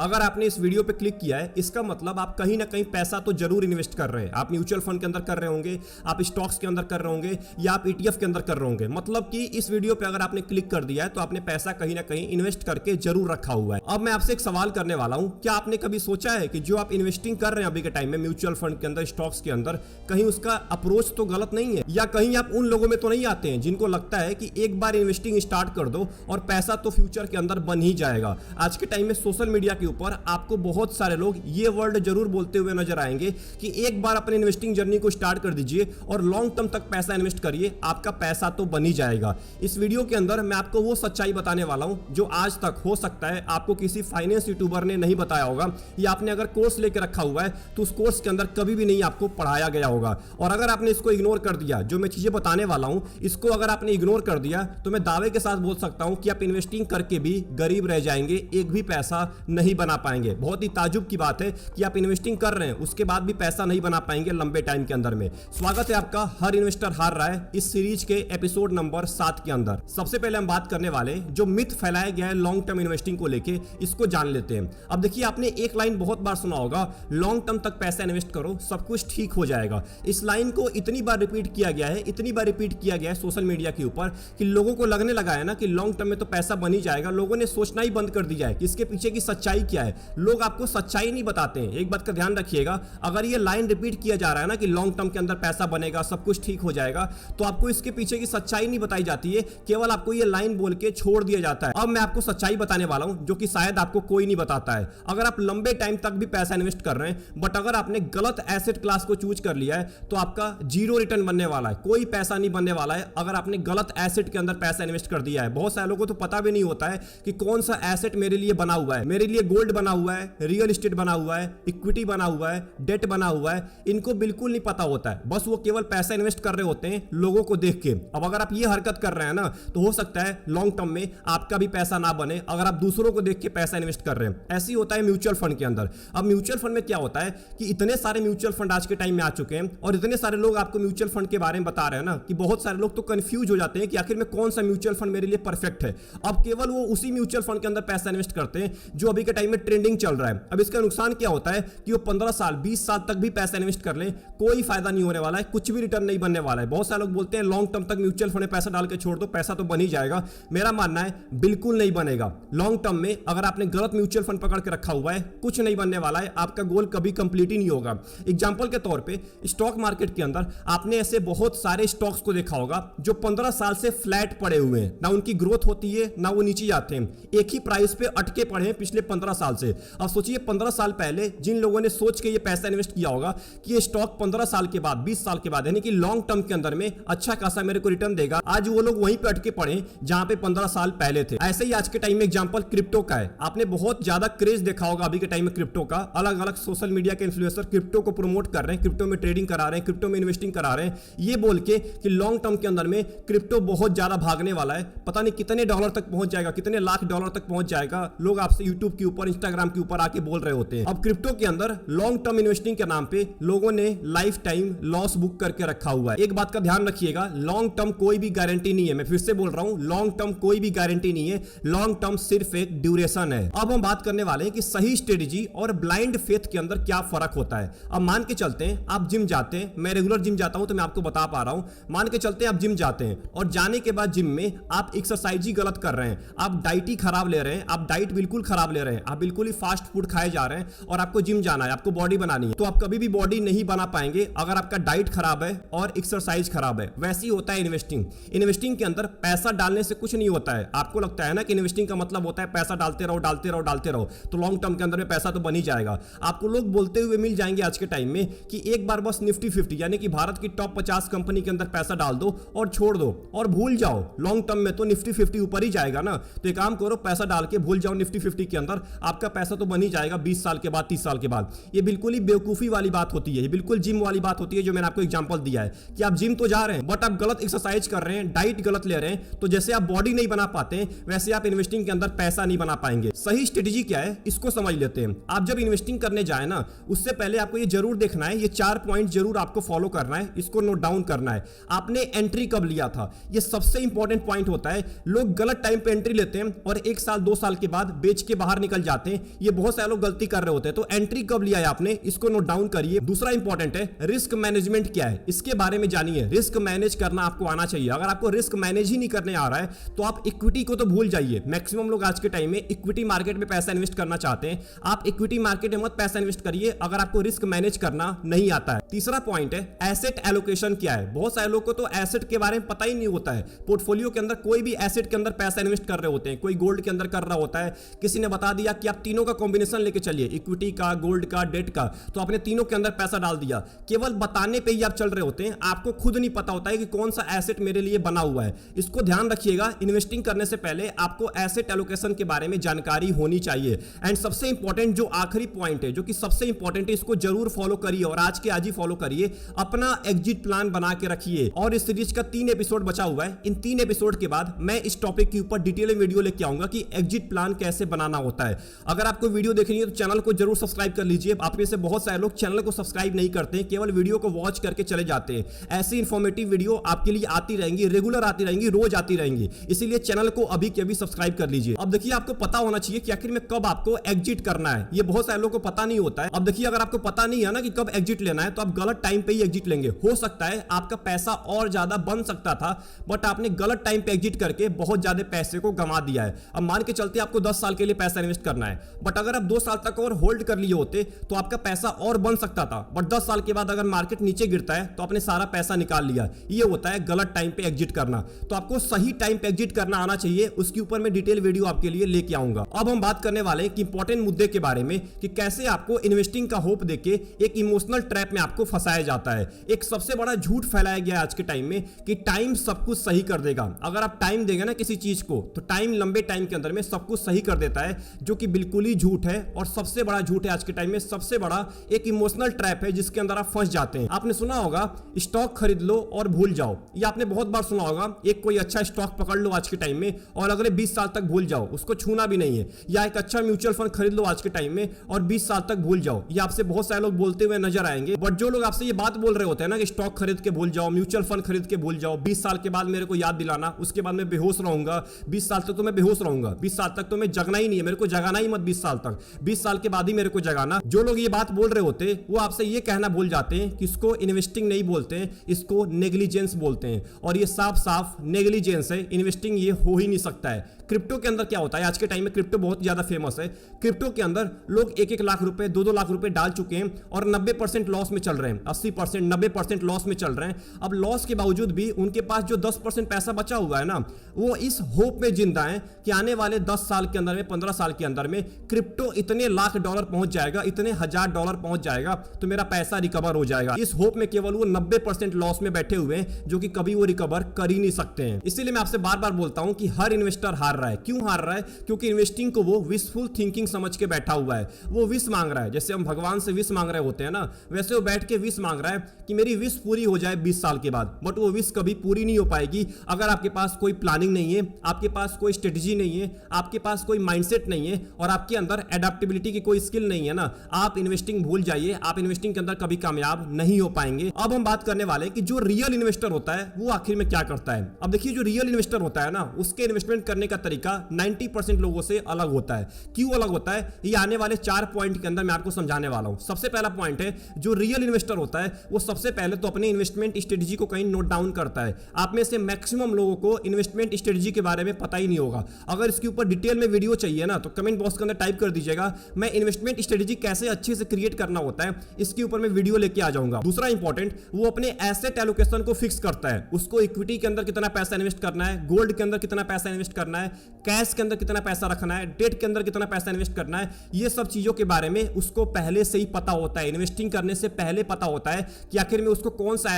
अगर आपने इस वीडियो पे क्लिक किया है, इसका मतलब आप कहीं ना कहीं पैसा तो जरूर इन्वेस्ट कर रहे हैं। आप म्यूचुअल फंड के अंदर कर रहे होंगे, आप स्टॉक्स के अंदर कर रहे होंगे, या आप ETF के अंदर कर रहे होंगे। मतलब कि इस वीडियो पे अगर आपने क्लिक कर दिया है तो आपने पैसा कहीं ना कहीं इन्वेस्ट करके जरूर रखा हुआ है। अब मैं आपसे एक सवाल करने वाला हूं, क्या आपने कभी सोचा है कि जो आप इन्वेस्टिंग कर रहे हैं अभी के टाइम में म्यूचुअल फंड के अंदर, स्टॉक्स के अंदर, कहीं उसका अप्रोच तो गलत नहीं है, या कहीं आप उन लोगों में तो नहीं आते हैं जिनको लगता है कि एक बार इन्वेस्टिंग स्टार्ट कर दो और पैसा तो फ्यूचर के अंदर बन ही जाएगा। आज के टाइम में सोशल मीडिया के ऊपर आपको बहुत सारे लोग ये वर्ड जरूर बोलते हुए नजर आएंगे कि एक बार अपने इन्वेस्टिंग जर्नी को स्टार्ट कर दीजिए और लॉन्ग टर्म तक पैसा इन्वेस्ट करिए, आपका पैसा तो बन ही जाएगा। इस वीडियो के अंदर मैं आपको वो सच्चाई बताने वाला हूं जो आज तक हो सकता है आपको किसी फाइनेंस यूट्यूबर ने नहीं बताया होगा, या आपने अगर कोर्स लेकर रखा हुआ है तो उस कोर्स के अंदर कभी भी नहीं आपको पढ़ाया गया होगा। और अगर आपने इसको इग्नोर कर दिया, जो मैं चीजें बताने वाला हूं इसको अगर आपने इग्नोर कर दिया, तो मैं दावे के साथ बोल सकता हूं कि आप इन्वेस्टिंग करके भी गरीब रह जाएंगे, एक भी पैसा नहीं बना पाएंगे। बहुत ही ताजुब की बात है कि आप इन्वेस्टिंग कर रहे हैं उसके बाद भी पैसा नहीं बना पाएंगे लंबे टाइम के अंदर में। स्वागत है आपका हर इन्वेस्टर हार रहा है इस सीरीज के एपिसोड नंबर 7 के अंदर। सबसे पहले हम बात करने वाले जो मिथ फैलाया गया है लॉन्ग टर्म इन्वेस्टिंग को लेके, इसको जान लेते हैं। अब देखिए, आपने एक लाइन बहुत बार सुना होगा, लॉन्ग टर्म तक पैसा इन्वेस्ट करो सब कुछ ठीक हो जाएगा। इस लाइन को इतनी बार रिपीट किया गया है, इतनी बार रिपीट किया गया है सोशल मीडिया के ऊपर कि लोगों को लगने लगा है ना कि लॉन्ग टर्म में तो पैसा बन ही जाएगा। लोगों ने सोचना ही बंद कर दिया है कि इसके पीछे की सच्चाई क्या है। लोग आपको सच्चाई नहीं बताते हैं। एक बात का ध्यान रखिएगा, अगर ये लाइन रिपीट किया जा रहा है ना कि लॉन्ग टर्म के अंदर पैसा बनेगा, सब कुछ ठीक हो जाएगा, तो आपको इसके पीछे की सच्चाई नहीं बताई जाती है, केवल आपको ये लाइन बोल के छोड़ दिया जाता है। अब मैं आपको सच्चाई बताने वाला हूं जो कि शायद आपको कोई नहीं बताता है। अगर आप लंबे टाइम तक भी पैसा इन्वेस्ट कर रहे हैं बट अगर आपने गलत एसेट क्लास को चूज कर लिया है तो आपका जीरो रिटर्न बनने वाला है, कोई पैसा नहीं बनने वाला है अगर आपने गलत एसेट के अंदर पैसा इन्वेस्ट कर दिया है। बहुत सारे लोगों को तो पता भी नहीं होता है कि कौन सा एसेट मेरे लिए बना हुआ है। मेरे लिए गोल्ड बना हुआ है, रियल एस्टेट बना हुआ है, इक्विटी बना हुआ है, डेट बना हुआ है, इनको बिल्कुल नहीं पता होता है। बस वो केवल पैसा इन्वेस्ट कर रहे होते हैं लोगों को देख के। अब अगर आप ये हरकत कर रहे हैं ना तो हो सकता है लॉन्ग टर्म में आपका भी पैसा ना बने अगर आप दूसरों को देख के पैसा इन्वेस्ट कर रहे हैं। ऐसे ही होता है म्यूचुअल फंड के अंदर। अब म्यूचुअल फंड में क्या होता है कि इतने सारे म्यूचुअल फंड आज के टाइम में आ चुके हैं और इतने सारे लोग आपको म्यूचुअल फंड के बारे में बता रहे हैं ना कि बहुत सारे लोग तो कंफ्यूज हो जाते हैं कि आखिर में कौन सा म्यूचुअल फंड मेरे लिए परफेक्ट है। अब केवल वो उसी म्यूचुअल फंड के अंदर पैसा इन्वेस्ट करते हैं जो अभी के टाइम में ट्रेंडिंग चल रहा है। अब इसका नुकसान क्या होता है कि वो 15 साल 20 साल तक भी पैसा इन्वेस्ट कर ले, कोई फायदा नहीं होने वाला है, कुछ भी रिटर्न नहीं बनने वाला है। बहुत सारे लोग बोलते हैं लॉन्ग टर्म तक म्यूचुअल फंड में पैसा डाल के छोड़ दो, पैसा तो बन ही जाएगा। मेरा मानना है बिल्कुल नहीं बनेगा। लॉन्ग टर्म में अगर आपने गलत म्यूचुअल फंड पकड़ के रखा हुआ है कुछ नहीं बनने वाला है, आपका गोल कभी कंप्लीट ही नहीं होगा। एग्जांपल के तौर पे स्टॉक मार्केट के अंदर आपने ऐसे बहुत सारे स्टॉक्स को देखा होगा जो 15 साल से फ्लैट पड़े हुए हैं, ना उनकी ग्रोथ होती है ना वो नीचे जाते हैं, एक ही प्राइस पे अटके पड़े हैं पिछले 15 साल से। अब सोचिए 15 साल पहले जिन लोगों ने सोच के ये पैसा इन्वेस्ट किया होगा कि ये स्टॉक 15 साल के बाद 20 साल के बाद यानी कि लॉन्ग टर्म के अंदर में अच्छा खासा मेरे को रिटर्न देगा, आज वो लोग वहीं पे अटके पड़े जहां पे 15 साल पहले थे। ऐसे ही आज के टाइम में एग्जांपल क्रिप्टो का है। आपने बहुत ज्यादा क्रेज देखा होगा अभी के टाइम में क्रिप्टो का। अलग अलग सोशल मीडिया के इन्फ्लुएंसर क्रिप्टो को प्रमोट कर रहे हैं, क्रिप्टो में ट्रेडिंग करा रहे हैं, क्रिप्टो में इन्वेस्टिंग करा रहे हैं, ये बोल के कि लॉन्ग टर्म के अंदर में क्रिप्टो बहुत ज्यादा भागने वाला है, पता नहीं कितने डॉलर तक पहुंच जाएगा, कितने लाख डॉलर तक पहुंच जाएगा। लोग आपसे यूट्यूब के ऊपर, इंस्टाग्राम के ऊपर आके बोल रहे होते हैं। अब क्रिप्टो के अंदर लॉन्ग टर्म इन्वेस्टिंग के नाम पे लोगों ने लाइफ टाइम लॉस बुक करके रखा हुआ है। एक बात का ध्यान रखिएगा, लॉन्ग टर्म कोई भी गारंटी नहीं है। मैं फिर से बोल रहा हूं, लॉन्ग टर्म कोई भी गारंटी नहीं है, लॉन्ग टर्म सिर्फ एक ड्यूरेशन है। अब हम बात करने वाले हैं कि सही स्ट्रेटेजी और ब्लाइंड फेथ के अंदर क्या फर्क होता है। अब मान के चलते हैं आप जिम जाते हैं, मैं रेगुलर जिम जाता हूं तो मैं आपको बता पा रहा हूं। मान के चलते हैं आप जिम जाते हैं और जाने के बाद जिम में आप एक्सरसाइज ही गलत कर रहे हैं, आप डाइट ही खराब ले रहे हैं, आप डाइट बिल्कुल खराब ले रहे हैं, आप बिल्कुल ही फास्ट फूड खाए जा रहे हैं और आपको जिम जाना है, आपको बॉडी बनानी है, तो आप कभी भी बॉडी नहीं बना पाएंगे अगर आपका डाइट खराब है और एक्सरसाइज खराब है। वैसे ही होता है इन्वेस्टिंग। इन्वेस्टिंग के अंदर पैसा डालने से कुछ नहीं होता है। आपको लगता है ना कि इन्वेस्टिंग का मतलब होता है पैसा डालते रहो डालते रहो डालते रहो, तो लॉन्ग टर्म के अंदर में पैसा तो बन ही जाएगा। आपको लोग बोलते हुए मिल जाएंगे आज के टाइम में कि एक बार बस निफ्टी 50 यानी कि भारत की टॉप 50 कंपनी के अंदर पैसा डाल दो और छोड़ दो और भूल जाओ। लॉन्ग टर्म में तो निफ्टी 50 ऊपर ही जाएगा ना, तो एक काम करो, पैसा डाल के भूल जाओ निफ्टी 50 के अंदर, आपका पैसा तो बन ही जाएगा 20 साल के बाद, 30 साल के बाद। ये बिल्कुल ही बेवकूफी वाली बात होती है, ये बिल्कुल जिम वाली बात होती है जो मैंने आपको एग्जांपल दिया है कि आप जिम तो जा रहे हैं बट आप गलत एक्सरसाइज कर रहे हैं, डाइट गलत ले रहे हैं, तो जैसे आप बॉडी नहीं बना पाते वैसे आप इन्वेस्टिंग के अंदर पैसा नहीं बना पाएंगे। सही स्ट्रेटेजी क्या है इसको समझ लेते हैं। आप जब इन्वेस्टिंग करने जाए ना उससे पहले आपको ये जरूर देखना है, ये 4 पॉइंट जरूर आपको फॉलो करना है, इसको नोट डाउन करना है। आपने एंट्री कब लिया था, ये सबसे इंपॉर्टेंट पॉइंट होता है। लोग गलत टाइम पे एंट्री लेते हैं और 1 साल 2 साल के बाद बेच के बाहर निकल जाते हैं, ये बहुत सारे लोग गलती कर रहे होते हैं। तो एंट्री कब लिया है आपने, इसको नोट डाउन करिए। दूसरा इंपॉर्टेंट है रिस्क मैनेजमेंट क्या है, इसके बारे में जानिए। रिस्क मैनेज करना आपको आना चाहिए। अगर आपको रिस्क मैनेज ही नहीं करने आ रहा है तो आप इक्विटी को तो भूल जाइए। मैक्सिमम लोग आज के टाइम में इक्विटी मार्केट में पैसा इन्वेस्ट करना चाहते हैं। आप इक्विटी मार्केट में मत पैसा इन्वेस्ट करिए अगर आपको रिस्क मैनेज करना नहीं आता है। तीसरा पॉइंट है एसेट एलोकेशन क्या है। बहुत सारे लोगों को तो एसेट के बारे में पता ही नहीं होता है। पोर्टफोलियो के अंदर कोई भी एसेट के अंदर पैसा इन्वेस्ट कर रहे होते हैं, कोई गोल्ड के अंदर कर रहा होता है, किसी ने बता दिया कि आप तीनों का कॉम्बिनेशन लेके चलिए, इक्विटी का, गोल्ड का, डेट का, तो आपने तीनों के अंदर पैसा डाल दिया। केवल बताने पे ही आप चल रहे होते हैं, आपको खुद नहीं पता होता है कि कौन सा एसेट मेरे लिए बना हुआ है। इसको ध्यान रखिएगा, इन्वेस्टिंग करने से पहले आपको एसेट एलोकेशन के बारे में जानकारी होनी चाहिए। एंड सबसे इंपॉर्टेंट जो आखिरी पॉइंट है, जो कि सबसे इंपॉर्टेंट है, इसको जरूर फॉलो करिए और आज के आज ही फॉलो करिए। अपना एग्जिट प्लान बना के रखिए। और इस सीरीज का 3 एपिसोड बचा हुआ है। इन 3 एपिसोड के बाद मैं इस टॉपिक के ऊपर डिटेल में वीडियो लेके आऊंगा कि एग्जिट प्लान कैसे बनाना होता है। अगर आपको वीडियो देखनी है तो चैनल को जरूर सब्सक्राइब कर लीजिए। आप में से बहुत सारे लोग चैनल को सब्सक्राइब नहीं करते हैं, केवल वीडियो को वॉच करके चले जाते हैं। ऐसी इंफॉर्मेटिव वीडियो आपके लिए आती रहेंगी, रेगुलर आती रहेंगी, रोज आती रहेंगी। इसीलिए चैनल को अभी के अभी सब्सक्राइब कर लीजिए। अब देखिए, आपको पता होना चाहिए कि आखिर में कब आपको एग्जिट करना है। ये बहुत सारे लोगों को पता नहीं होता है। अब देखिए, अगर आपको पता नहीं है ना कि कब एग्जिट लेना है तो आप गलत टाइम पे ही एग्जिट लेंगे। हो सकता है आपका पैसा और ज्यादा बन सकता था, बट आपने गलत टाइम पे एग्जिट करके बहुत ज्यादा पैसे को गंवा दिया है। अब मान के चलते आपको 10 साल के लिए पैसा इन्वेस्ट करना है, बट अगर आप 2 साल तक और होल्ड कर लिए होते तो आपका पैसा और बन सकता था। बट 10 साल के बाद अगर मार्केट नीचे गिरता है तो आपने सारा पैसा निकाल लिया। ये होता है गलत टाइम पे एग्जिट करना। तो आपको सही टाइम पे एग्जिट करना आना चाहिए। उसके ऊपर मैं डिटेल वीडियो आपके लिए लेके आऊंगा। अब हम बात करने वाले हैं कि इंपॉर्टेंट मुद्दे के बारे में कि कैसे आपको इन्वेस्टिंग का होप देके एक इमोशनल ट्रैप में आपको फंसाया जाता है। एक सबसे बड़ा झूठ फैलाया गया है आज के टाइम में कि टाइम सब कुछ सही कर देगा। अगर आप टाइम देंगे ना किसी चीज को तो टाइम लंबे टाइम के अंदर में सब कुछ सही कर देता है, जो कि बिल्कुल ही झूठ है। और सबसे बड़ा झूठ है आज के टाइम में, सबसे बड़ा एक इमोशनल ट्रैप है जिसके अंदर आप फंस जाते हैं। आपने सुना होगा स्टॉक खरीद लो और भूल जाओ। ये आपने बहुत बार सुना होगा। एक कोई अच्छा स्टॉक पकड़ लो आज के टाइम में और अगले 20 साल तक भूल जाओ, उसको छूना भी नहीं है। या एक अच्छा म्यूचुअल फंड खरीद लो आज के टाइम में और 20 साल तक भूल जाओ। ये आपसे बहुत सारे लोग बोलते हुए नजर आएंगे। बट जो लोग आपसे ये बात बोल रहे होते हैं ना कि स्टॉक खरीद के भूल जाओ, म्यूचुअल फंड खरीद के भूल जाओ, 20 साल के बाद मेरे को याद दिलाना, उसके बाद मैं बेहोश रहूंगा, 20 साल तक तो मैं बेहोश रहूंगा, 20 साल तक तो मैं जगना ही नहीं है, मेरे को जगाना ही मत 20 साल तक, 20 साल के बाद ही मेरे को जगाना। जो लोग ये बात बोल रहे होते वो आपसे ये कहना भूल जाते हैं कि इसको इन्वेस्टिंग नहीं बोलते हैं, इसको नेग्लिजेंस बोलते हैं। और ये साफ साफ नेग्लिजेंस है, इन्वेस्टिंग ये हो ही नहीं सकता है। क्रिप्टो के अंदर क्या होता है, आज के टाइम में क्रिप्टो बहुत ज्यादा फेमस है। क्रिप्टो के अंदर लोग 1-1 लाख रुपए, 2-2 लाख रुपए डाल चुके हैं और 90% लॉस में चल रहे हैं, 80%, 90% लॉस में चल रहे हैं। अब लॉस के बावजूद भी उनके पास जो 10% पैसा बचा हुआ है ना, वो इस होप में जिंदा है कि आने वाले 10 साल के अंदर में, 15 साल के अंदर में क्रिप्टो इतने लाख डॉलर पहुंच जाएगा, इतने हजार डॉलर पहुंच जाएगा तो मेरा पैसा रिकवर हो जाएगा। इस होप में केवल वो 90% लॉस में बैठे हुए हैं, जो कि कभी वो रिकवर कर ही नहीं सकते हैं। इसीलिए मैं आपसे बार बार बोलता हूं कि हर इन्वेस्टर हार रहा है। क्यों हार रहा है? क्योंकि इन्वेस्टिंग को वो विशफुल थिंकिंग समझ के बैठा हुआ है। वो विश मांग रहा है, जैसे हम भगवान से विश मांग रहे होते हैं ना, वैसे वो बैठ के विश मांग रहा है कि मेरी विश पूरी हो जाए 20 साल के बाद। बट वो विश कभी पूरी नहीं हो पाएगी अगर आपके पास कोई प्लानिंग नहीं है, आपके पास कोई स्ट्रेटजी नहीं है, आपके पास कोई माइंडसेट नहीं है और आपके अंदर एडेप्टेबिलिटी की कोई स्किल नहीं है ना। आप इन्वेस्टिंग भूल जाइए, आप इन्वेस्टिंग के अंदर कभी कामयाब नहीं हो पाएंगे। अब हम बात करने वाले हैं कि जो रियल इन्वेस्टर होता है वो आखिर में क्या करता है। अब देखिए, जो रियल इन्वेस्टर होता है ना, उसके इन्वेस्टमेंट करने का तरीका 90% लोगों से अलग होता है। क्यों अलग होता है, ये आने वाले 4 पॉइंट के अंदर मैं आपको समझाने वाला हूं। सबसे पहला पॉइंट है, जो रियल इन्वेस्टर होता है वो सबसे पहले तो अपने इन्वेस्टमेंट स्ट्रेटजी को कहीं नोट डाउन करता है। आप में से मैक्सिमम लोगों को इन्वेस्टमेंट स्ट्रेटजी के बारे में पता ही नहीं होगा। अगर इसके ऊपर डिटेल में वीडियो चाहिए ना तो कमेंट बॉक्स के अंदर टाइप कर दीजिएगा, मैं इन्वेस्टमेंट स्ट्रेटजी कैसे अच्छे से क्रिएट करना होता है इसके ऊपर मैं वीडियो लेके आ जाऊंगा। दूसरा इंपॉर्टेंट, वो अपने एसेट एलोकेशन को फिक्स करता है। उसको इक्विटी के अंदर कितना पैसा इन्वेस्ट करना है, गोल्ड के अंदर कितना पैसा इन्वेस्ट करना है, कैश के अंदर कितना पैसा रखना है, डेट के अंदर कितना पैसा इन्वेस्ट करना है। ये सब चीजों के बारे में उसको पहले से ही पता होता है। इन्वेस्टिंग करने से पहले पता होता है कि आखिर में उसको कौन सा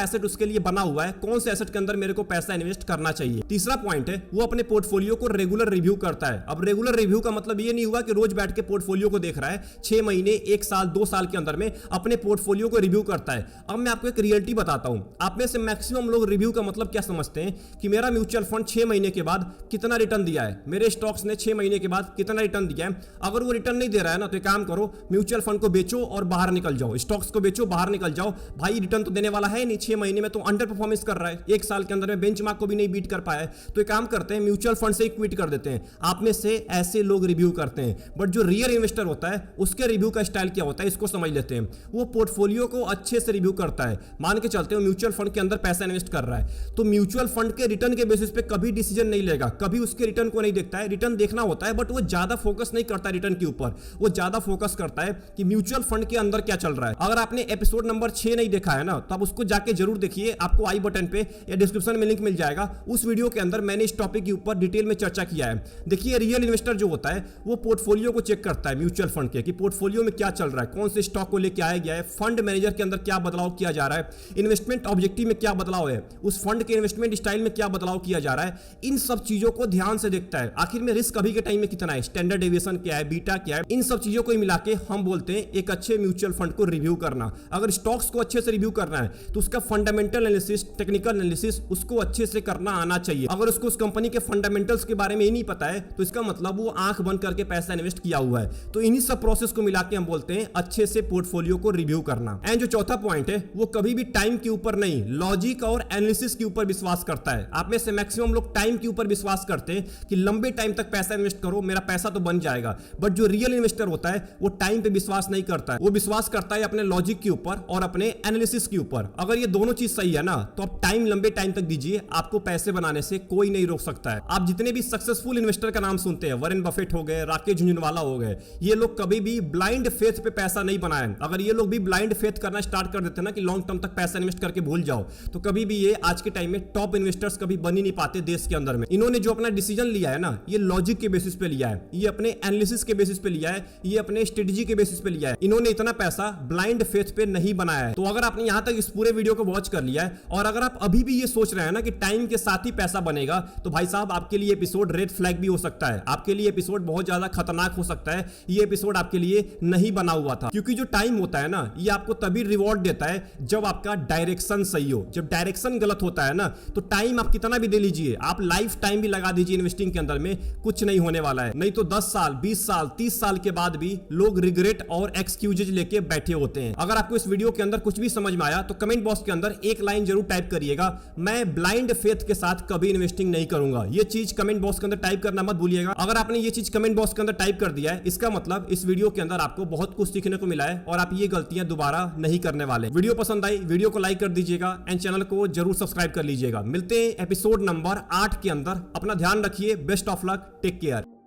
एसेट उसके लिए बना हुआ है, कौन से एसेट के अंदर मेरे को पैसा इन्वेस्ट करना चाहिए। तीसरा पॉइंट है, वो अपने पोर्टफोलियो को रेगुलर रिव्यू करता है। अब रेगुलर रिव्यू का मतलब ये नहीं हुआ कि रोज बैठ के पोर्टफोलियो को देख रहा है, 6 महीने, 1 साल, 2 साल के अंदर में अपने पोर्टफोलियो को रिव्यू करता है। अब मैं आपको एक रियलिटी बताता हूं। आप में से मैक्सिमम लोग रिव्यू का मतलब क्या समझते हैं कि मेरा म्यूचुअल फंड 6 महीने के बाद कितना रिटर्न दिया है, मेरे स्टॉक्स ने 6 महीने के बाद कितना रिटर्न दिया है। अगर वो रिटर्न नहीं दे रहा है ना तो एक काम करो, म्यूचुअल फंड को बेचो और बाहर निकल जाओ, स्टॉक्स को बेचो, बाहर निकल जाओ। भाई रिटर्न तो देने वाला है नहीं, 6 महीने में तो अंडर परफॉर्मेंस कर रहा है, 1 साल के अंदर में बेंचमार्क को भी नहीं बीट कर पाया है। तो एक काम करते हैं, म्यूचुअल फंड से ही क्विट कर देते हैं। आप में से ऐसे लोग रिव्यू करते हैं, बट जो रियल इन्वेस्टर होता है उसके रिव्यू का स्टाइल क्या होता है इसको समझ लेते हैं। वो पोर्टफोलियो को अच्छे से रिव्यू करता है। मान के चलते हो म्यूचुअल फंड के अंदर पैसा इन्वेस्ट कर रहा है, तो म्यूचुअल फंड के रिटर्न के बेसिस पे कभी डिसीजन नहीं लेगा, कभी उसके रिटर्न को नहीं देखता है। रिटर्न देखना होता है बट वो ज्यादा फोकस नहीं करता रिटर्न के ऊपर, वो ज्यादा फोकस करता है कि म्यूचुअल फंड के अंदर क्या चल रहा है। अगर आपने एपिसोड नंबर 6 नहीं देखा है ना तो आप उसको जाके जरूर देखिए, आपको आई बटन पे या डिस्क्रिप्शन में लिंक मिल जाएगा। उस वीडियो के अंदर मैंने इस टॉपिक के ऊपर डिटेल में चर्चा किया है। देखिए रियल इन्वेस्टर जो होता है वो पोर्टफोलियो को चेक करता है म्यूचुअल फंड के, कि पोर्टफोलियो में क्या चल रहा है, कौन से स्टॉक को लेके आया गया है, फंड मैनेजर के अंदर क्या बदलाव किया जा रहा है, इन्वेस्टमेंट ऑब्जेक्टिव में क्या बदलाव है, उस फंड के इन्वेस्टमेंट स्टाइल में क्या बदलाव किया जा रहा है। इन सब चीजों को ध्यान से देखता है। आखिर में रिस्क अभी के टाइम में कितना है, स्टैंडर्ड डेविएशन क्या है, बीटा क्या है, इन सब चीजों को मिला के हम बोलते हैं एक अच्छे म्यूचुअल फंड को रिव्यू करना। अगर स्टॉक्स को अच्छे से रिव्यू करना है तो उसका फंडामेंटल एनालिसिस, टेक्निकल एनालिसिस उसको अच्छे से करना आना चाहिए। अगर उसको उस कंपनी के फंडामेंटल्स के बारे में ही नहीं पता है तो इसका मतलब वो आंख बंद करके पैसा इन्वेस्ट किया हुआ है। तो इन्हीं सब प्रोसेस को मिला के हम बोलते हैं अच्छे से पोर्टफोलियो को रिव्यू करना। एंड जो चौथा पॉइंट है वो कभी भी टाइम के ऊपर नहीं, लॉजिक और एनालिसिस के ऊपर विश्वास करता है। आप में से मैक्सिमम लोग टाइम के ऊपर विश्वास करते हैं कि लंबे टाइम तक पैसा इन्वेस्ट करो, मेरा पैसा तो बन जाएगा। बट जो रियल इन्वेस्टर होता है वो टाइम पे विश्वास नहीं करता है, वो विश्वास करता है अपने लॉजिक के ऊपर और अपने एनालिसिस के ऊपर। अगर ये दोनों चीज सही है ना तो आप टाइम लंबे टाइम तक दीजिए, आपको पैसे बनाने से कोई नहीं रोक सकता है। आप जितने भी सक्सेसफुल इन्वेस्टर का नाम सुनते हैं, वॉरेन बफेट हो गए, राकेश झुंझुनवाला हो गए, ये लोग कभी भी ब्लाइंड फेथ पे पैसा नहीं बनाए। अगर ये लोग भी ब्लाइंड फेथ करना स्टार्ट कर देते ना कि लॉन्ग टर्म तक पैसा इन्वेस्ट करके भूल जाओ, तो कभी भी ये आज के टाइम में टॉप इन्वेस्टर्स कभी बन ही नहीं पाते देश के अंदर में। इन्होंने जो अपना डिसीजन लिया है ना, ये लॉजिक के बेसिस पे लिया है, ये अपने एनालिसिस के बेसिस पे लिया है, ये अपने स्ट्रेटजी के बेसिस पे लिया है। इन्होंने इतना पैसा ब्लाइंड फेथ पे नहीं बनाया है। तो अगर आपने यहां तक इस पूरे वीडियो को वॉच कर लिया है और अगर आप अभी भी ये सोच रहे हैं ना कि टाइम के साथ ही पैसा बनेगा, तो भाई साहब आपके लिए एपिसोड रेड फ्लैग भी हो सकता है, आपके लिए एपिसोड बहुत ज्यादा खतरनाक हो सकता है। ये एपिसोड आपके लिए नहीं बना हुआ था, क्योंकि जो टाइम होता है ना ये आपको तभी रिवॉर्ड देता है जब आपका डायरेक्शन सही हो। जब डायरेक्शन गलत होता है ना तो टाइम आप कितना भी दे लीजिए, आप लाइफ टाइम भी लगा दीजिए इन्वेस्टिंग के अंदर में, कुछ नहीं होने वाला है। नहीं तो 10 साल 20 साल 30 साल के बाद भी लोग रिग्रेट और एक्सक्यूजेज लेके बैठे होते हैं। अगर आपको इस वीडियो के अंदर कुछ भी समझ में आया तो कमेंट बॉक्स के अंदर एक लाइन जरूर टाइप करिएगा, मैं ब्लाइंड फेथ के साथ कभी इन्वेस्टिंग नहीं करूंगा। ये चीज कमेंट बॉक्स के अंदर टाइप करना मत भूलिएगा। अगर आपने ये चीज कमेंट बॉक्स के अंदर टाइप कर दिया है, इसका मतलब इस वीडियो के अंदर आपको बहुत कुछ सीखने को मिला है और आप ये गलतियां दोबारा नहीं करने वाले। वीडियो पसंद आई, वीडियो को लाइक कर दीजिएगा एंड चैनल को जरूर सब्सक्राइब कर लीजिएगा। मिलते हैं एपिसोड नंबर 8 के अंदर। अपना ध्यान रखिए, best of luck, take care.